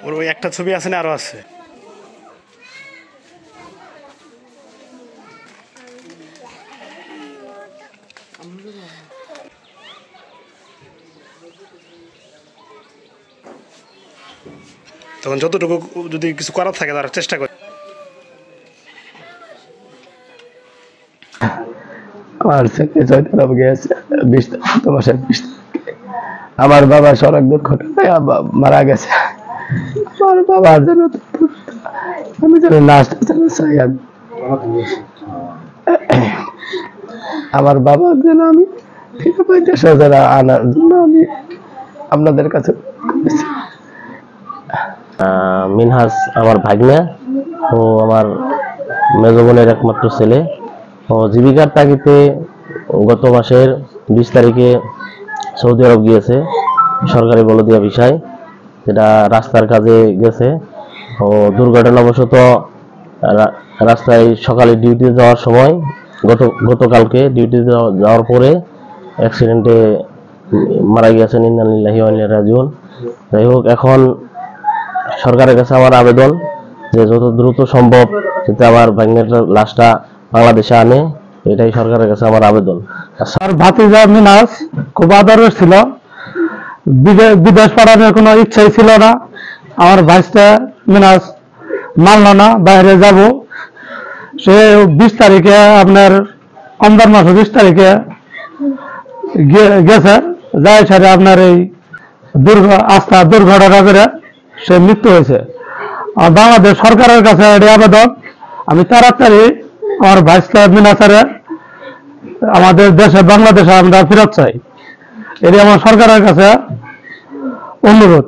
ওর ওই একটা ছবি আছে না আরো আছে? তখন যতটুকু যদি কিছু করার থাকে তার চেষ্টা করে। আমার ছেলে চৈতন্য গিয়েছে 20 মাসের 20 তারিখে। আমার বাবা সড়ক দুর্ঘটনায় মারা গেছে। আমার বাবার জন্য আমি যেন লাস্ট চাই আমি আমার বাবার জন্য আমি ফিরে পাইতে যারা আনার জন্য আমি আপনাদের কাছে। মিনহাজ আমার ভাগ্নে, ও আমার মেজ বোনের একমাত্র ছেলে। ও জীবিকার তাগিদে গত মাসের 20 তারিখে সৌদি আরব গিয়েছে সরকারি বলদিয়া বিষয়, যেটা রাস্তার কাজে গেছে। ও দুর্ঘটনাবশত রাস্তায় সকালে ডিউটি যাওয়ার সময় গতকালকে ডিউটি যাওয়ার পরে অ্যাক্সিডেন্টে মারা গিয়েছেন। ইন্না লিল্লাহি ওয়া ইন্না ইলাইহি রাজিউন। যাই হোক, এখন সরকারের কাছে আমার আবেদন যে যত দ্রুত সম্ভব যাতে আমার ভাগ্নের লাশটা বাংলাদেশে আনে, এটাই সরকারের কাছে আমার আবেদন। আর ভাতিজা মিনহাজ খুব আদরের ছিল, বিদেশ পাঠানোর কোনো ইচ্ছাই ছিল না। আমার ভাইসটা মিনহাজ মানল না বাইরে যাব। সে 20 তারিখে আপনার রমজান মাসের 20 তারিখে গেছে, যাই সাথে আপনার এই দুর্ঘটনা করে সে মৃত্যু হয়েছে। বাংলাদেশ সরকারের কাছে এটি আবেদন, আমি তাড়াতাড়ি আমার ভাইসটা মিনহাজের আমাদের দেশে বাংলাদেশে আমরা ফেরত চাই। এটি আমার সরকারের কাছে অনুরোধ।